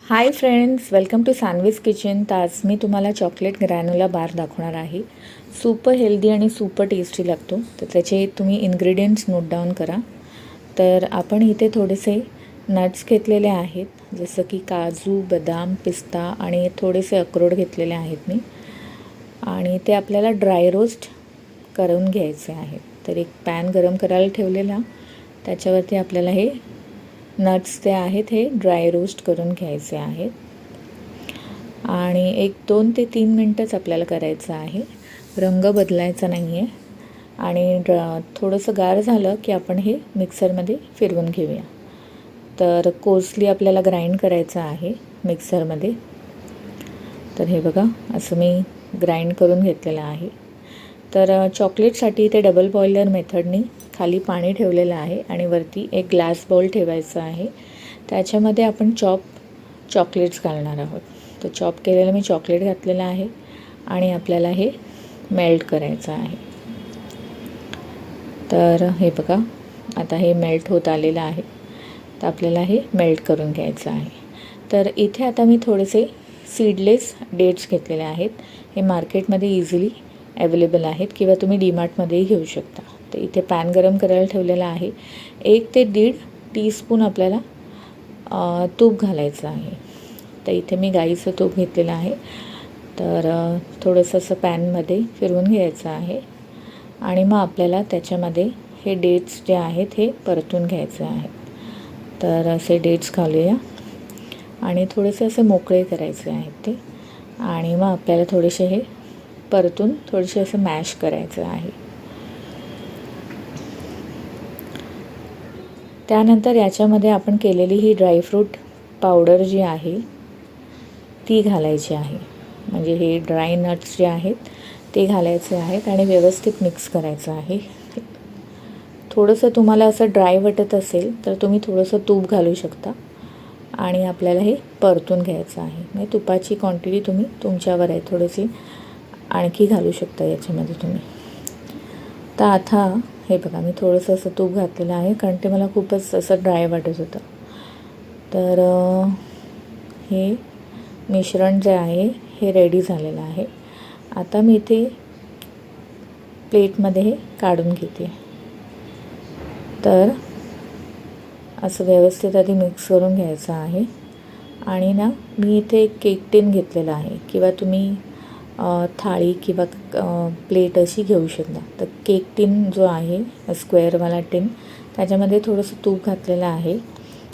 High friends, welcome to Saanvi's kitchen. तर आज मी तुम्हाला चॉकलेट ग्रॅन्युला बार दाखवणार आहे. सुपर हेल्दी आणि सुपर टेस्टी लागतो. तर त्याचे तुम्ही इन्ग्रेडियंट्स नोट डाऊन करा. तर आपण इथे थोडेसे नट्स घेतलेले आहेत, जसं की काजू, बदाम, पिस्ता आणि थोडेसे अक्रोड घेतलेले आहेत मी. आणि ते आपल्याला ड्राय रोस्ट करून घ्यायचे आहेत. तर एक पॅन गरम करायला ठेवलेला, त्याच्यावरती आपल्याला हे नट्स जे आहेत हे ड्राय रोस्ट करून घ्यायचे आहेत. आणि एक 2 ते 3 मिनटंच आपल्याला करायचं आहे. रंग बदलायचा नाही आहे. आणि थोडंसं गार झालं की आपण हे मिक्सरमध्ये फिरवून घेऊया. तर कोर्सली आपल्याला ग्राइंड करायचं आहे मिक्सरमध्ये. तर हे बघा, असं मी ग्राइंड करून घेतलेलं आहे. तर चॉकलेटसाठी ते डबल बॉयलर मेथडनी खाली पाणी ठेवलेलं आहे आणि वरती एक ग्लास बाउल ठेवायचं आहे. त्याच्यामध्ये आपण चॉकलेट्स घालणार आहोत. तर चॉप केलेलं मी चॉकलेट घातलेलं आहे आणि आपल्याला हे मेल्ट करायचं आहे. तर हे बघा, आता हे मेल्ट होत आलेलं आहे. तर आपल्याला हे मेल्ट करून घ्यायचं आहे. तर इथे आता मी थोडेसे सीडलेस डेट्स घेतलेले आहेत. हे मार्केटमध्ये इझिली अवेलेबल आहेत किंवा तुम्ही डीमार्टमध्येही घेऊ शकता. तर इथे पॅन गरम करायला ठेवलेला आहे. 1 ते 1.5 टीस्पून आपल्याला तूप घालायचं आहे. तर इथे मी गाईचं तूप घेतलेलं आहे. तर थोडंसं असं पॅनमध्ये फिरवून घ्यायचं आहे आणि मग आपल्याला त्याच्यामध्ये हे डेट्स जे आहेत हे परतून घ्यायचे आहेत. तर असे डेट्स घालूया आणि थोडेसे असे मोकळे करायचे आहेत ते. आणि मग आपल्याला थोडेसे हे परतून थोडेसे असं मॅश करायचं आहे. त्यानंतर याच्यामध्ये आपण केलेली ही ड्रायफ्रूट पावडर जी आहे ती घालायची आहे. म्हणजे हे ड्राय नट्स जे आहेत ते घालायचे आहेत आणि व्यवस्थित मिक्स करायचं आहे. थोडंसं तुम्हाला असं ड्राय वाटत असेल तर तुम्ही थोडंसं तूप घालू शकता आणि आपल्याला हे परतून घ्यायचं आहे. म्हणजे तुपाची क्वांटिटी तुम्ही तुमच्यावर आहे, थोडीशी आणखी घालू शकता याच्यामध्ये तुम्ही. तर आता हे बघा, मी थोडंसं असं तूप घातलेलं आहे कारण ते मला खूपच असं ड्राय वाटत होतं. तर हे मिश्रण जे आहे हे रेडी झालेलं आहे. आता मी इथे प्लेटमध्ये हे काढून घेते. तर असं व्यवस्थित आधी मिक्स करून घ्यायचं आहे. आणि ना, मी इथे एक केक टिन घेतलेला आहे किंवा तुम्ही थाळी किंवा प्लेट अशी घेऊ शकता. तर केक टिन जो आहे स्क्वेअरवाला टिन, त्याच्यामध्ये थोडंसं तूप घातलेलं आहे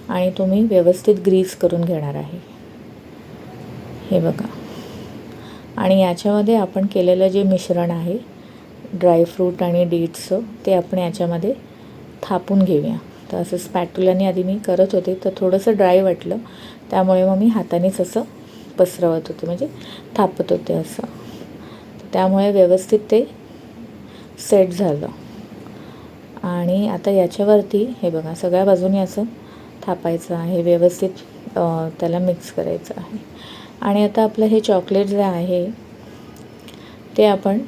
आणि तुम्ही व्यवस्थित ग्रीस करून घेणार आहे. हे बघा. आणि याच्यामध्ये आपण केलेलं जे मिश्रण आहे ड्रायफ्रूट आणि डेट्सचं, ते आपण याच्यामध्ये थापून घेऊया. तर असं स्पॅटुलाने आधी मी करत होते, तर थोडंसं ड्राय वाटलं, त्यामुळे मग मी हातानेच असं पसरवत होते, म्हणजे थापत होते असं. त्यामुळे व्यवस्थित ते सेट झालं. आणि आता याच्यावरती हे बघा, सगळ्या बाजूने असं थापायचं आहे, व्यवस्थित त्याला मिक्स करायचं आहे. आणि आता आपलं हे चॉकलेट जे आहे ते आपण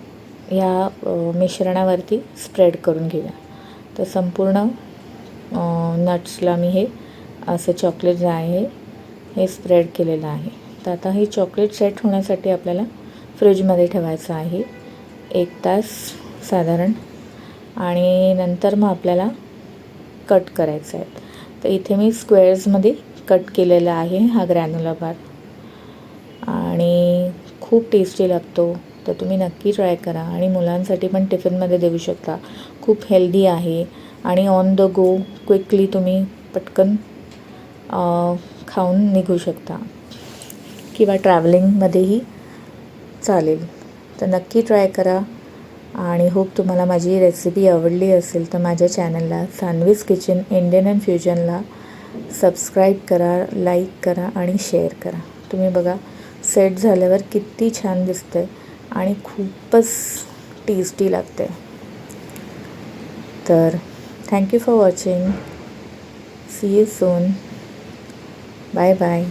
ह्या मिश्रणावरती स्प्रेड करून घेऊया. तर संपूर्ण नट्सला मी हे असं चॉकलेट जे आहे हे स्प्रेड केलेलं आहे. तर आता हे चॉकलेट सेट होण्यासाठी आपल्याला फ्रीजमध्ये ठेवायचं आहे 1 तास साधारण. आणि नंतर मग आपल्याला कट करायचं आहे. तर इथे मी स्क्वेअर्समध्ये कट केलेला आहे हा ग्रॅन्युला बार आणि खूप टेस्टी लागतो. तर तुम्ही नक्की ट्राय करा आणि मुलांसाठी पण टिफिनमध्ये देऊ शकता. खूप हेल्दी आहे आणि ऑन द गो क्विकली तुम्ही पटकन खाऊन निघू शकता किंवा ट्रॅव्हलिंगमध्येही चालेल. तर नक्की ट्राय करा आणि होप तुम्हाला माझी रेसिपी आवडली असेल तर माझ्या चॅनलला सान्वीज किचन इंडियन अँड फ्युजनला सबस्क्राईब करा, लाईक करा आणि शेअर करा. तुम्ही बघा, सेट झाल्यावर किती छान दिसतं आहे आणि खूपच टेस्टी लागते. तर thank you for watching. See you soon. Bye bye.